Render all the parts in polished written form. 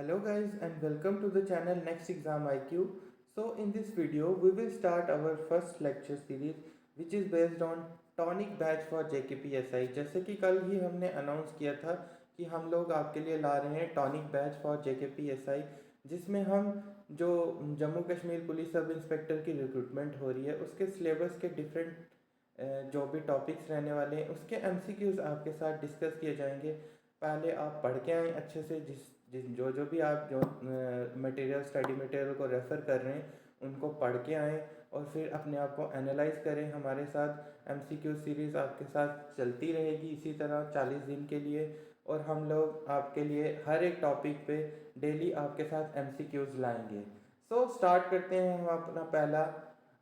Hello guys and welcome to the channel Next Exam IQ. So in this video we will start our first lecture series which is based on tonic batch for JKPSI। जैसे कि कल ही हमने announce किया था कि हम लोग आपके लिए ला रहे हैं टॉनिक बैच फॉर JKPSI, जिसमें हम जो Jammu Kashmir police sub inspector की रिक्रूटमेंट हो रही है उसके सिलेबस के डिफरेंट जो भी टॉपिक्स रहने वाले हैं उसके MCQs आपके साथ डिस्कस किए जाएंगे। पहले आप पढ़ के आएँ अच्छे से, जो भी आप जो मटेरियल स्टडी मटेरियल को रेफ़र कर रहे हैं उनको पढ़ के आएँ और फिर अपने आप को एनालाइज करें। हमारे साथ MCQ सीरीज़ आपके साथ चलती रहेगी इसी तरह 40 दिन के लिए, और हम लोग आपके लिए हर एक टॉपिक पे डेली आपके साथ MCQs लाएंगे। सो स्टार्ट करते हैं हम अपना पहला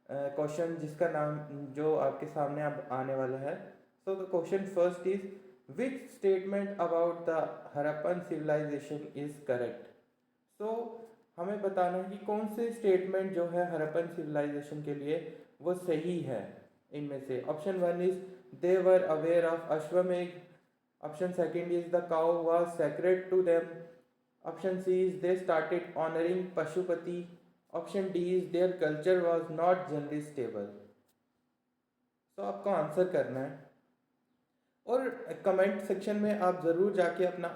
क्वेश्चन जिसका नाम जो आपके सामने अब आने वाला है। So the question first is which statement about the Harappan civilization is correct? So हमें बताना है कि कौन से स्टेटमेंट जो है हरप्पन सिविलाइजेशन के लिए वो सही है। इनमें से option one is they were aware of Ashwamedh, option second is the cow was sacred to them, option C is they started honouring Pashupati, option D is their culture was not generally stable. तो आपको answer करना है और comment section में आप ज़रूर जाके अपना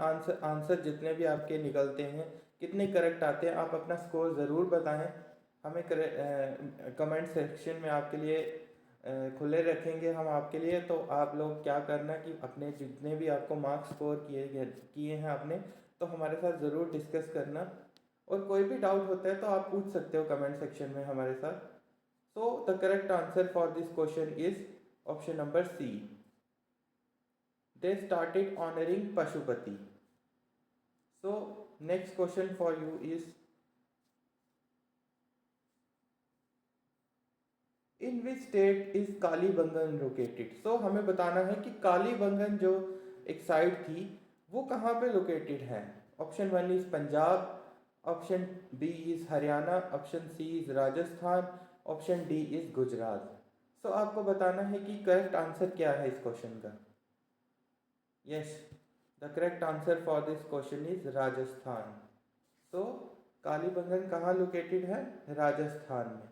आंसर जितने भी आपके निकलते हैं कितने करेक्ट आते हैं आप अपना स्कोर ज़रूर बताएं। हमें कमेंट सेक्शन में आपके लिए खुले रखेंगे हम आपके लिए। तो आप लोग क्या करना कि अपने जितने भी आपको मार्क्स स्कोर किए हैं आपने, तो हमारे साथ ज़रूर डिस्कस करना, और कोई भी डाउट होता है तो आप पूछ सकते हो कमेंट सेक्शन में हमारे साथ। So the correct answer for this question is option number C, they started honoring Pashupati. So next question for you is in which state is Kalibangan located? So हमें बताना है कि कालीबंगन जो एक साइट थी वो कहाँ पे लोकेटेड है। Option one is Punjab, option B is Haryana, option C is Rajasthan, option D is Gujarat. So आपको बताना है कि करेक्ट आंसर क्या है इस क्वेश्चन का। Yes, the correct answer for this question is Rajasthan. So Kalibangan कहाँ लोकेटेड है? राजस्थान में।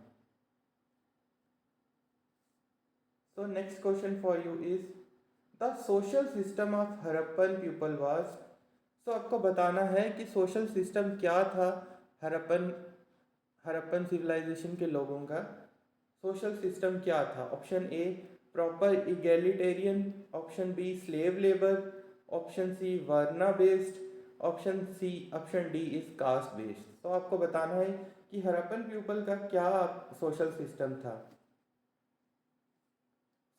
So next question for you is the social system of Harappan people was। So आपको बताना है कि सोशल सिस्टम क्या था हरप्पन सिविलाइजेशन के लोगों का। सोशल सिस्टम क्या था? Option A proper egalitarian, option B slave labour, option C varna based, option D is caste based. तो आपको बताना है कि हरप्पन पीपल का क्या सोशल सिस्टम था।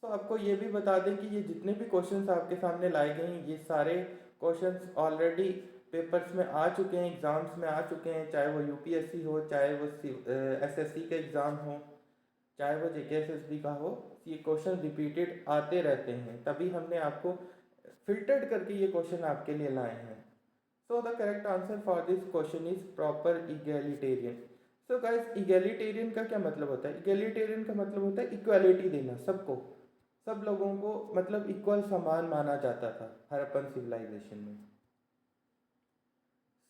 तो आपको ये भी बता दें कि ये जितने भी क्वेश्चंस आपके सामने लाए गए हैं ये सारे क्वेश्चंस ऑलरेडी पेपर्स में आ चुके हैं, एग्ज़ाम्स में आ चुके हैं, चाहे वो UPSC हो, चाहे वो SSC का एग्ज़ाम हो, चाहे वो JKSSB का हो। ये क्वेश्चन रिपीटेड आते रहते हैं, तभी हमने आपको फिल्टर्ड करके ये क्वेश्चन आपके लिए लाए हैं। सो the correct answer for this question is proper egalitarian. So guys, egalitarian का क्या मतलब होता है? इगैलिटेरियन का मतलब होता है इक्वालिटी देना सबको, सब लोगों को मतलब इक्वल समान माना जाता था हरप्पन सिविलाइजेशन में।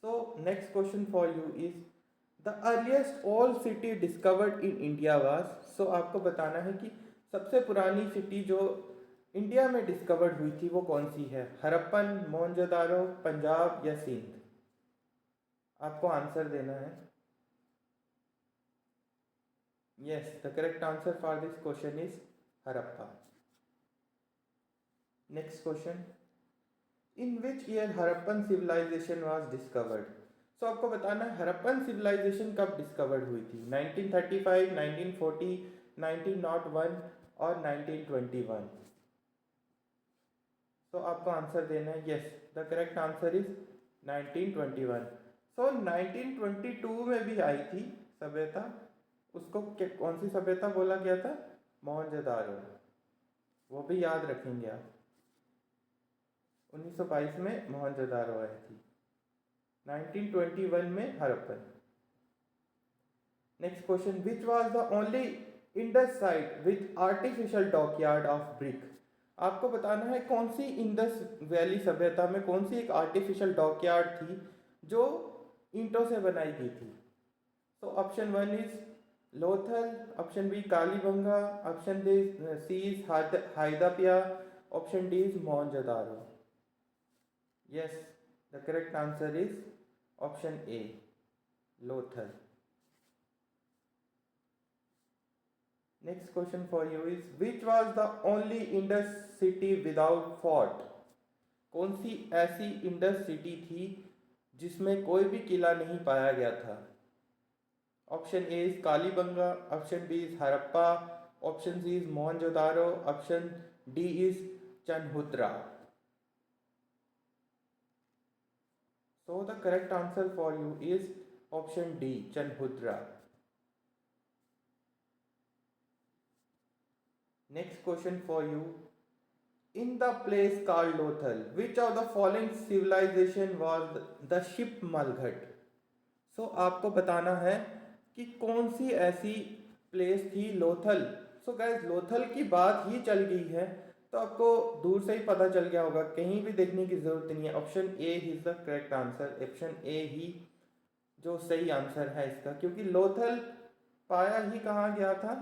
So next question for you is the earliest old city discovered in India was. So आपको बताना है कि सबसे पुरानी सिटी जो इंडिया में डिस्कवर्ड हुई थी वो कौन सी है? हरप्पन, मोहनजोदारो, पंजाब या सिंध? आपको आंसर देना है। Yes, the correct answer for this question is Harappa. Next question, in which year Harappan civilization was discovered? So आपको बताना है हरप्पन सिविलाइजेशन कब डिस्कवर्ड हुई थी? 1935, 1940, 1901 और 1921? तो आपको आंसर देना है। Yes, the correct answer is 1921। सो 1922 में भी आई थी सभ्यता, उसको कौन सी सभ्यता बोला गया था? मोहनजोदारो। वो भी याद रखेंगे आप। 1922 में मोहनजोदारो आई थी, 1921 में Harappan. Next question, which was the only Indus site with artificial dockyard of brick? आपको बताना है कौन सी इंडस वैली सभ्यता में कौन सी एक आर्टिफिशियल डॉकयार्ड थी जो ईंटों से बनाई गई थी? So option one is Lothal, option B Kalibangan, option D C is हाइदापिया, option D is Mohenjodaro. Yes, the correct answer is option A, Lothal. Next question for you is which was the only Indus city without fort? कौन सी ऐसी Indus city थी जिसमें कोई भी किला नहीं पाया गया था? Option A is Kalibangan, option B is Harappa, option C is Mohenjodaro, option D is Chanhudaro. So the correct answer for you is option D, Chanhutra. Next question for you. In the place called Lothal, which of the following civilization was the Shipmalghat? So आपको बताना है कि कौन सी ऐसी place थी Lothal. So guys, Lothal की बात ही चल गई है तो आपको दूर से ही पता चल गया होगा, कहीं भी देखने की जरूरत नहीं है। Option A is the correct answer, option A ही जो सही आंसर है इसका, क्योंकि लोथल पाया ही कहाँ गया था?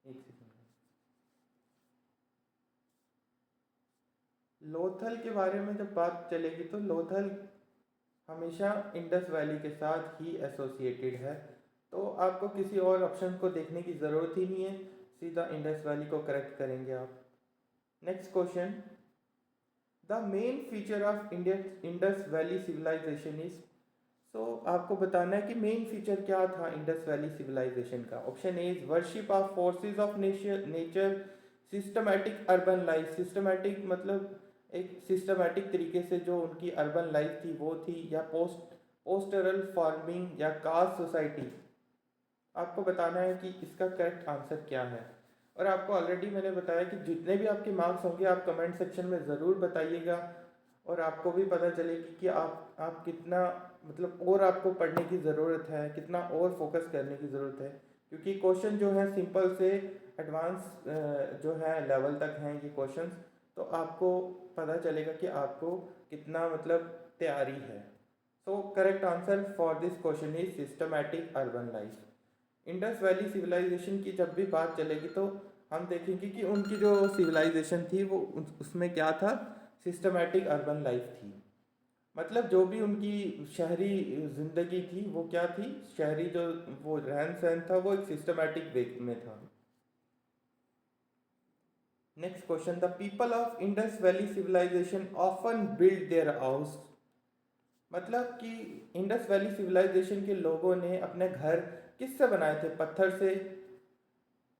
एक सेकंड, लोथल के बारे में जब बात चलेगी तो लोथल हमेशा इंडस वैली के साथ ही एसोसिएटेड है, तो आपको किसी और ऑप्शन को देखने की ज़रूरत ही नहीं है, सीधा इंडस वैली को करेक्ट करेंगे आप। Next question, the main feature of Indus valley civilization is. So आपको बताना है कि मेन फीचर क्या था इंडस वैली सिविलाइजेशन का। Option A is worship of forces of nature, systematic urban life. Systematic मतलब एक सिस्टमैटिक तरीके से जो उनकी अर्बन लाइफ थी वो थी, या पोस्टरल फार्मिंग या कास्ट सोसाइटी। आपको बताना है कि इसका करेक्ट आंसर क्या है। और आपको ऑलरेडी मैंने बताया कि जितने भी आपके मार्क्स होंगे आप कमेंट सेक्शन में ज़रूर बताइएगा, और आपको भी पता चलेगी कि आप कितना मतलब और आपको पढ़ने की ज़रूरत है, कितना और फोकस करने की ज़रूरत है, क्योंकि क्वेश्चन जो है सिंपल से एडवांस जो है लेवल तक हैं ये क्वेश्चंस, तो आपको पता चलेगा कि आपको कितना मतलब तैयारी है। So correct answer for this question is systematic urban life. Indus valley civilisation की जब भी बात चलेगी तो हम देखेंगे कि उनकी जो सिविलाइजेशन थी वो उसमें क्या था, सिस्टमैटिक अर्बन लाइफ थी। मतलब जो भी उनकी शहरी ज़िंदगी थी वो क्या थी, शहरी जो वो रहन सहन था वो एक सिस्टमैटिक वे में था। Next question, the people of Indus valley civilisation often build their house. मतलब कि इंडस वैली सिविलाइजेशन के लोगों ने अपने घर किससे बनाए थे? पत्थर से,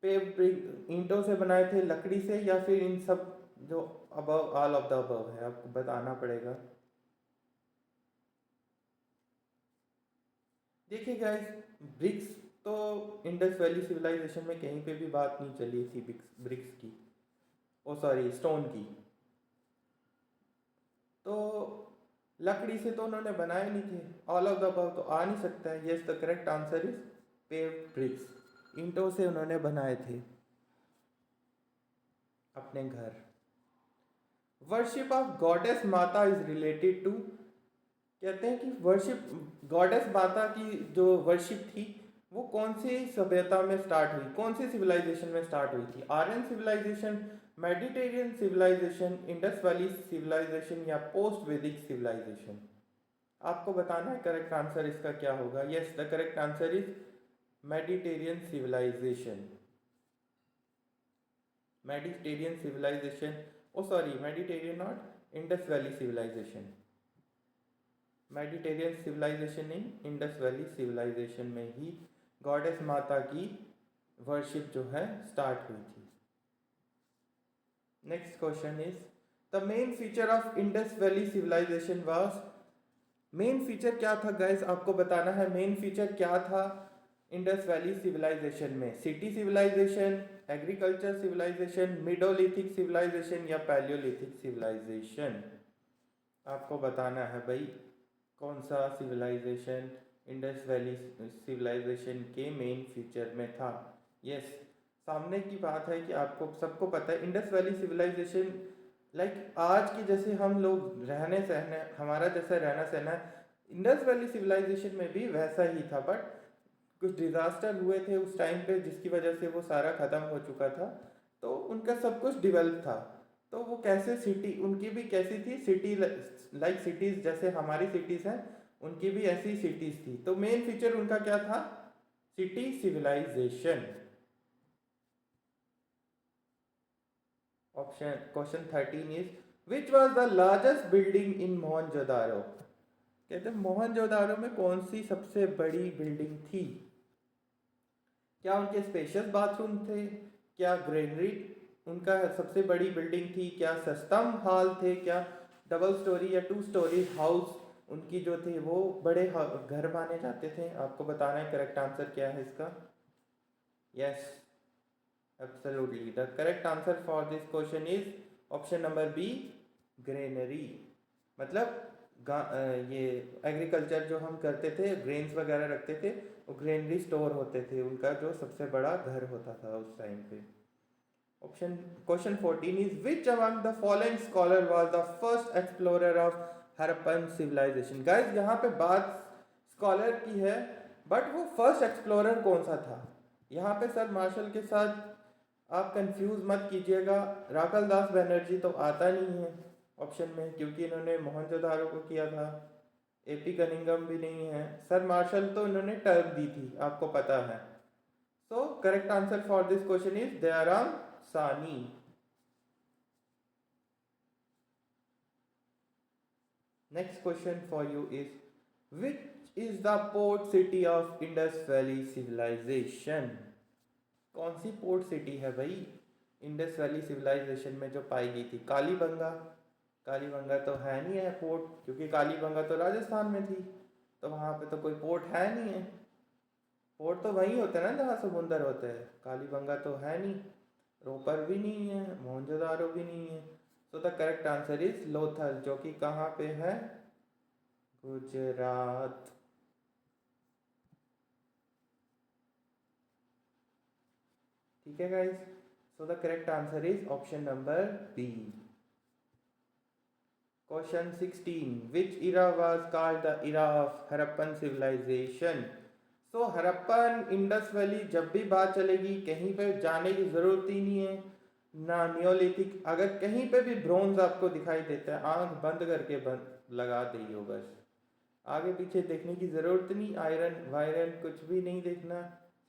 ईंटों से बनाए थे, लकड़ी से, या फिर इन सब जो above all of the above है? आपको बताना पड़ेगा। देखिए गाइस, ब्रिक्स तो इंडस वैली सिविलाइजेशन में कहीं पे भी बात नहीं चली थी ब्रिक्स की, ओ सॉरी स्टोन की। तो लकड़ी से तो उन्होंने बनाए नहीं थे, ऑल ऑफ द अबव तो आ नहीं सकता है। Yes, the correct answer is paved bricks. ईंटों से उन्होंने बनाए थे अपने घर। Worship of goddess mata is related to. कहते हैं कि वर्शिप गॉडेस माता की जो वर्शिप थी वो कौन सी सभ्यता में स्टार्ट हुई, कौन सी सिविलाइजेशन में स्टार्ट हुई थी? Aryan civilisation, Mediterranean civilisation, Indus valley civilisation, या पोस्ट वैदिक सिविलाइजेशन? आपको बताना है करेक्ट आंसर इसका क्या होगा। Yes, the correct answer is Mediterranean civilisation. Mediterranean civilisation, oh sorry Mediterranean not, Indus valley civilisation. Mediterranean civilisation in Indus valley civilisation में ही goddess माता की वर्शिप जो है स्टार्ट हुई थी। Next question is the main feature of Indus valley civilisation was. Main feature क्या था गाइस? आपको बताना है मेन फीचर क्या था इंडस वैली सिविलाइजेशन में। City civilization, agriculture civilization, mesolithic civilization, या पैलियोलिथिक सिविलाइजेशन? आपको बताना है भाई कौन सा सिविलाइजेशन इंडस वैली सिविलाइजेशन के मेन फीचर में था। यस, सामने की बात है कि आपको सबको पता है इंडस वैली सिविलाइजेशन लाइक आज की जैसे हम लोग रहने सहने, हमारा जैसा रहना सहना है इंडस वैली सिविलाइजेशन में भी वैसा ही था, बट कुछ डिजास्टर हुए थे उस टाइम पे जिसकी वजह से वो सारा ख़त्म हो चुका था, तो उनका सब कुछ डेवलप था। तो वो कैसे सिटी उनकी भी कैसी थी, सिटी लाइक सिटीज़ जैसे हमारी सिटीज़ हैं, उनकी भी ऐसी सिटीज़ थी। तो मेन फीचर उनका क्या था, city civilisation. Option question 13 is which was the largest building in Mohenjodaro. कहते हैं मोहनजोदारो में कौन सी सबसे बड़ी बिल्डिंग थी। क्या उनके स्पेशियस बाथरूम थे, क्या ग्रेनरी उनका सबसे बड़ी बिल्डिंग थी, क्या सस्तम हॉल थे, क्या डबल स्टोरी या 2 स्टोरी हाउस उनकी जो थे वो बड़े घर माने जाते थे। आपको बताना है करेक्ट आंसर क्या है इसका। Yes, absolutely the correct answer for this question is option number B, granary. मतलब ये एग्रीकल्चर जो हम करते थे, ग्रेन्स वगैरह रखते थे, वो ग्रेनरी स्टोर होते थे, उनका जो सबसे बड़ा घर होता था उस टाइम पे। Option question 14 is which among the following scholar was the first explorer of Harappan civilisation. Guys यहाँ पे बात स्कॉलर की है, बट वो फर्स्ट एक्सप्लोरर कौन सा था। यहाँ पे सर मार्शल के साथ आप कंफ्यूज मत कीजिएगा, राकल दास बनर्जी तो आता नहीं है ऑप्शन में, क्योंकि इन्होंने मोहनजोदारो को किया था। एपी कनिंगम भी नहीं है। सर मार्शल तो इन्होंने टर्म दी थी, आपको पता है। So correct answer for this question is Dayaram Sahni. Next question for you is which is the port city of Indus valley civilization. कौन सी पोर्ट सिटी है भाई इंडस वैली सिविलाइजेशन में जो पाई गई थी। कालीबंगा। कालीबंगा तो है नहीं है पोर्ट, क्योंकि कालीबंगा तो राजस्थान में थी, तो वहाँ पे तो कोई पोर्ट है नहीं है। पोर्ट तो वहीं होते हैं ना जहाँ समुंदर होते हैं, कालीबंगा तो है नहीं, रोपर भी नहीं है, मोहनजोदारो भी नहीं है। So the correct answer is Lothal, जो कि कहाँ पे है, गुजरात। ठीक है guys, so the correct answer is option number B. Question 16 which era was called the era of Harappan civilisation. So Harappan Indus valley जब भी बात चलेगी कहीं पे जाने की ज़रूरत ही नहीं है ना। नियोलिथिक अगर कहीं पे भी ब्रोंज आपको दिखाई देता है, आंख बंद करके बंद लगा दी हो बस, आगे पीछे देखने की ज़रूरत नहीं, आयरन वायरन कुछ भी नहीं देखना,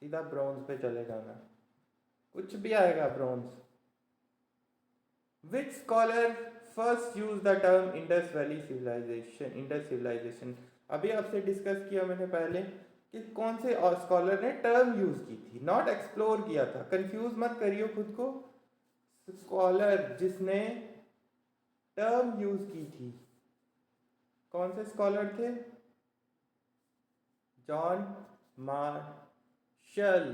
सीधा ब्रोंज पे चले जाना, कुछ भी आएगा bronze. Which scholar first use the term Indus valley civilisation, Indus civilisation. अभी आपसे डिस्कस किया मैंने पहले कि कौन से और स्कॉलर ने टर्म यूज की थी, नॉट एक्सप्लोर किया था। कंफ्यूज मत करियो खुद को, स्कॉलर जिसने टर्म यूज की थी, कौन से स्कॉलर थे, John Marshall.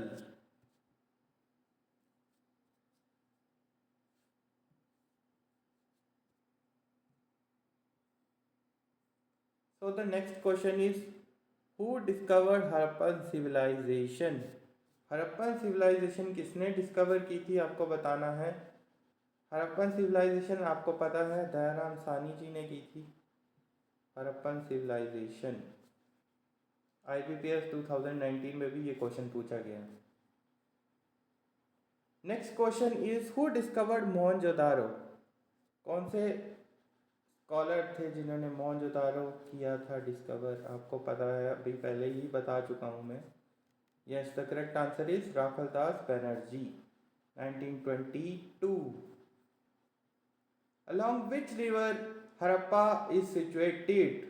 So the next question is who discovered Harappan civilisation. Harappan civilisation किसने डिस्कवर की थी, आपको बताना है। हड़प्पन सिविलाइजेशन आपको पता है दयाराम सानी जी ने की थी। हड़प्पन सिविलाइजेशन IBPS 2019 में भी ये क्वेश्चन पूछा गया। Next question is who discovered Mohenjodaro. कौन से स्कॉलर थे जिन्होंने मोहनजोदारो किया था डिस्कवर, आपको पता है, अभी पहले ही बता चुका हूँ मैं। Yes, the correct answer is Rakhal Das Banerjee 1922। along which river Harappa is situated।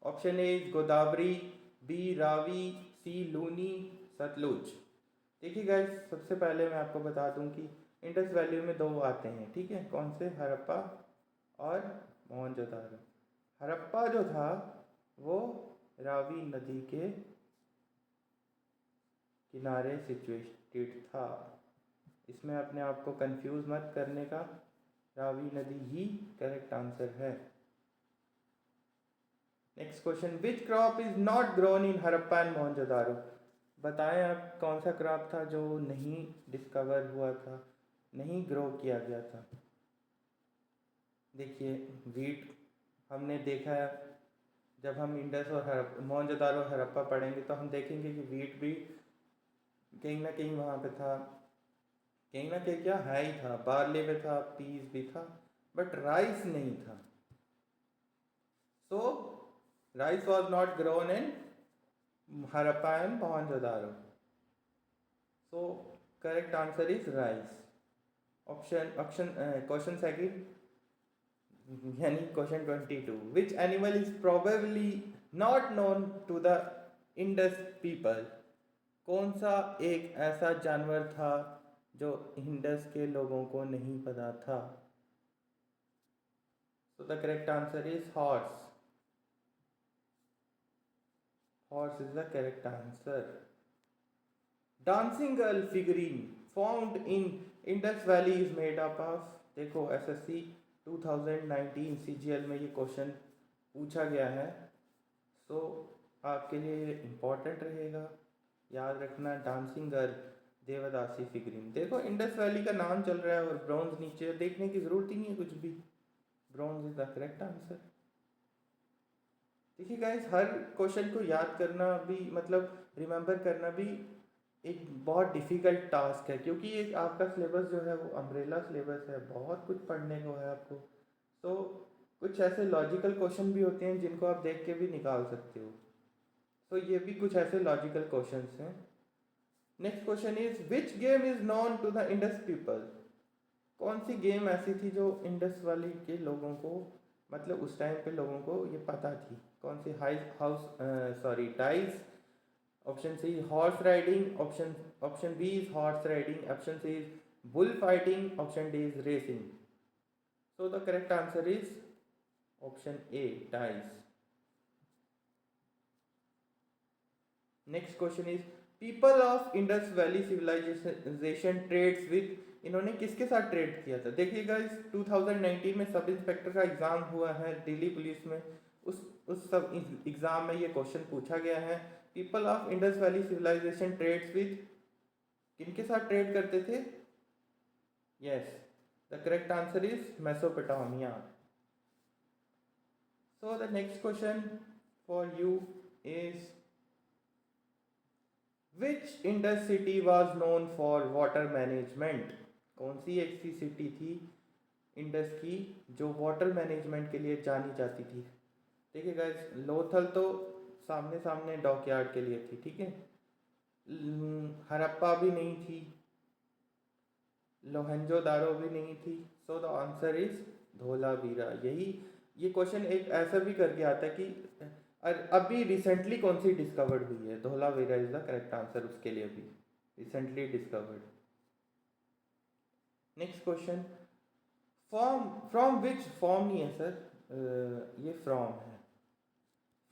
Option A Godavari, B Ravi, C Luni, Sutlej. देखिए गाइस, सबसे पहले मैं आपको बता दूं कि इंडस वैली में दो आते हैं, ठीक है, कौन से, हड़प्पा और मोहनजोदारो। हड़प्पा जो था वो रावी नदी के किनारे सिचुएटेड था। इसमें अपने आप को कंफ्यूज मत करने का, रावी नदी ही करेक्ट आंसर है। Next question which crop is not grown in Harappa and Mohenjodaro. बताएं आप कौन सा क्रॉप था जो नहीं डिस्कवर हुआ था, नहीं ग्रो किया गया था। देखिए वीट हमने देखा है जब हम इंडस और मोहनजोदारो हड़प्पा पढ़ेंगे तो हम देखेंगे कि वीट भी कहीं ना कहीं वहाँ पे था, कहीं ना कहीं क्या है ही था, बार्ले में था, पीस भी था, बट राइस नहीं था। सो rice was not grown in Harappa and Mohenjodaro. So correct answer is rice. Option option question second, यानी question 22, which animal is probably not known to the Indus people. कौन सा एक ऐसा जानवर था जो इंडस के लोगों को नहीं पता था। सो the correct answer is horse. Horse is the correct answer. Dancing girl figurine found in Indus valley is made up of. देखो एसएससी 2019 सीजीएल में ये क्वेश्चन पूछा गया है, सो आपके लिए इम्पोर्टेंट रहेगा, याद रखना। डांसिंग गर्ल देवदासी फिगरीन। देखो इंडस वैली का नाम चल रहा है और ब्रॉन्ज नीचे, देखने की ज़रूरत ही नहीं है कुछ भी। Bronze is the correct answer. देखिए गाइस, हर क्वेश्चन को याद करना भी मतलब रिमेंबर करना भी एक बहुत डिफ़िकल्ट टास्क है, क्योंकि एक आपका सिलेबस जो है वो अम्ब्रेला सिलेबस है, बहुत कुछ पढ़ने को है आपको। तो कुछ ऐसे लॉजिकल क्वेश्चन भी होते हैं जिनको आप देख के भी निकाल सकते हो। तो ये भी कुछ ऐसे लॉजिकल क्वेश्चंस हैं। Next question is which game is known to the Indus people. कौन सी गेम ऐसी थी जो इंडस वैली के लोगों को, मतलब उस टाइम पे लोगों को ये पता थी। कौन सी dice. Option C horse riding, option B is horse riding, option C is bull fighting, option D is racing. So the correct answer is option A, dice. Next question is people of Indus valley civilization trades with. इन्होंने किसके साथ trade किया था। देखिएगा इस 2019 में sub inspector का exam हुआ है दिल्ली पुलिस में, उस सब एग्जाम में ये क्वेश्चन पूछा गया है। People of Indus valley civilization trades with, किनके साथ ट्रेड करते थे। Yes, the correct answer is Mesopotamia. So the next question for you is which Indus city was known for water management. कौन सी ऐसी सिटी थी इंडस की जो water management के लिए जानी जाती थी। देखिए गाइस, लोथल तो सामने सामने डॉकयार्ड के लिए थी, ठीक है। हड़प्पा भी नहीं थी, लोहेंजोदारो भी नहीं थी। So the answer is Dholavira. यही ये क्वेश्चन एक ऐसा भी करके आता है कि अभी रिसेंटली कौन सी डिस्कवर्ड हुई है। Dholavira is the correct answer उसके लिए भी, recently discovered. Next question, form from which, form नहीं है सर, ये फ्रॉम है।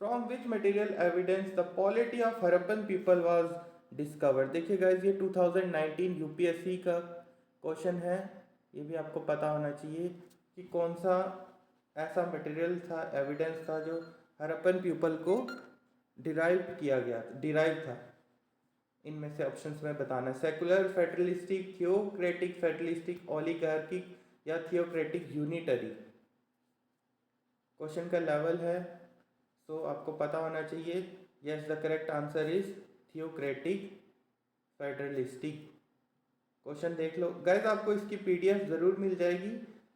From which material evidence the polity of Harappan people was discovered. देखिए गाइस, ये 2019 यूपीएससी का क्वेश्चन है, ये भी आपको पता होना चाहिए कि कौन सा ऐसा मटेरियल था, एविडेंस था जो हड़प्पन पीपल को डिराइव था। इनमें से ऑप्शंस में बताना, सेकुलर फेडरलिस्टिक, थियोक्रेटिक फेडरलिस्टिक, ओलिगार्किक या थियोक्रेटिक यूनिटरी। क्वेश्चन का लेवल है, सो आपको पता होना चाहिए। Yes, the correct answer is theocratic federalistic. Question देख लो गाइस, आपको इसकी पीडीएफ ज़रूर मिल जाएगी,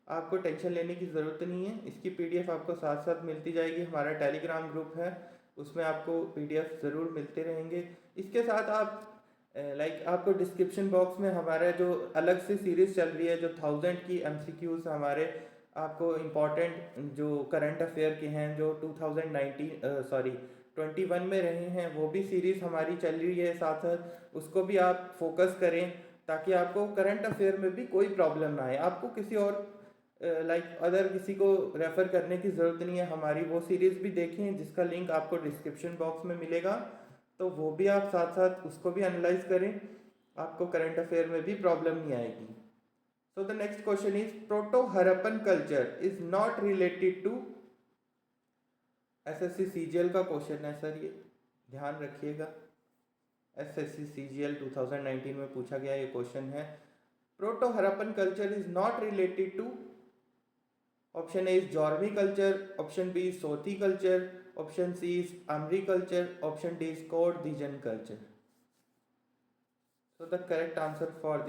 आपको टेंशन लेने की ज़रूरत नहीं है। इसकी पीडीएफ आपको साथ साथ मिलती जाएगी। हमारा टेलीग्राम ग्रुप है, उसमें आपको पीडीएफ ज़रूर मिलते रहेंगे। इसके साथ आप आपको डिस्क्रिप्शन बॉक्स में हमारा जो अलग से सीरीज़ चल रही है, जो 1000 की एमसीक्यूज हमारे आपको इम्पॉर्टेंट जो करंट अफेयर के हैं, जो 21 में रहे हैं, वो भी सीरीज़ हमारी चल रही है साथ साथ। उसको भी आप फोकस करें ताकि आपको करंट अफेयर में भी कोई प्रॉब्लम ना आए। आपको किसी और अदर किसी को रेफ़र करने की ज़रूरत नहीं है। हमारी वो सीरीज़ भी देखें जिसका लिंक आपको डिस्क्रिप्शन बॉक्स में मिलेगा, तो वो भी आप साथ साथ उसको भी एनालाइज करें, आपको करंट अफेयर में भी प्रॉब्लम नहीं आएगी। So the next question is proto Harappan culture is not related to. SSC CGL का क्वेश्चन है सर, ये ध्यान रखिएगा। एसएससी सीजीएल 2019 में पूछा गया ये क्वेश्चन है। Proto Harappan culture is not related to. Option A is Jorwe culture, option B is Sothi culture, option C is Amri-culture, option D is Dijan culture. So the correct answer for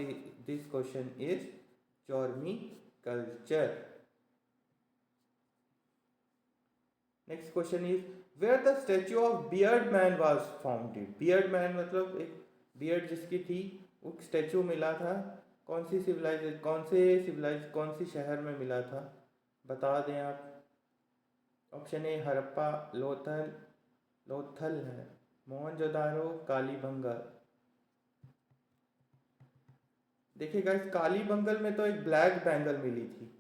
this question is Jormi culture. Next question is where the statue of Beard Man was founded. Beard Man मतलब एक beard जिसकी थी, वो statue मिला था, कौन सी शहर में मिला था, बता दें आप। ऑप्शन ए हड़प्पा, लोथल है, मोहनजोदारो, कालीबंगन। देखिए गाइस, कालीबंगन में तो एक ब्लैक बैंगल मिली थी,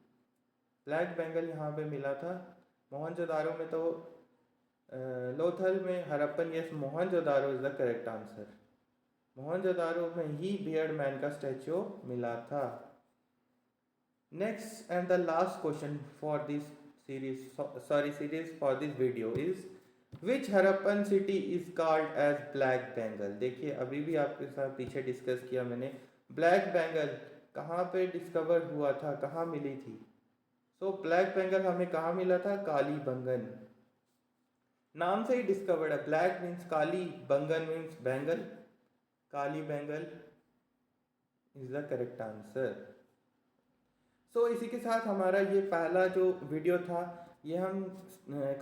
ब्लैक बैंगल यहाँ पे मिला था। मोहनजोदारो में तो लोथल में Harappan, yes Mohenjodaro is the correct answer. Mohenjodaro में ही बियर्ड मैन का स्टैचू मिला था। Next and the last question for this series for this video is which Harappan city is called as black Bengal. देखिए अभी भी आपके साथ पीछे डिस्कस किया मैंने, ब्लैक बेंगल कहाँ पे डिस्कवर हुआ था, कहाँ मिली थी। सो ब्लैक बेंगल हमें कहाँ मिला था, कालीबंगन। नाम से ही डिस्कवर्ड है, ब्लैक मीन्स काली, बंगन means bangle, Kalibangan is the correct answer. So इसी के साथ हमारा ये पहला जो वीडियो था ये हम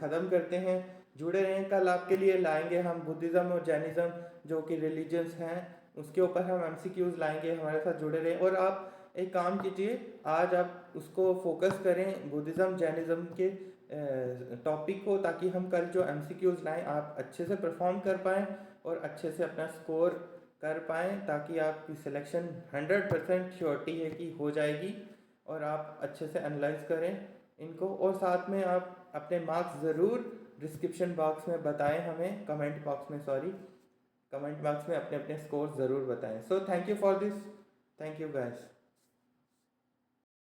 ख़त्म करते हैं। जुड़े रहें, कल आपके लिए लाएंगे हम बुद्धिज़्म और जैनिज़्म जो कि रिलीजन्स हैं, उसके ऊपर हम MCQs लाएंगे। हमारे साथ जुड़े रहें और आप एक काम कीजिए, आज आप उसको फोकस करें बुद्धिज़्म जैनिज़्म के टॉपिक को, ताकि हम कल जो MCQs लाएं आप अच्छे से परफॉर्म कर पाएँ और अच्छे से अपना स्कोर कर पाएँ, ताकि आपकी सिलेक्शन 100% श्योरिटी है कि हो जाएगी और आप अच्छे से एनालाइज करें इनको। और साथ में आप अपने मार्क्स ज़रूर डिस्क्रिप्शन बॉक्स में बताएं हमें, कमेंट बॉक्स में अपने अपने स्कोर ज़रूर बताएं। So thank you for this, thank you guys.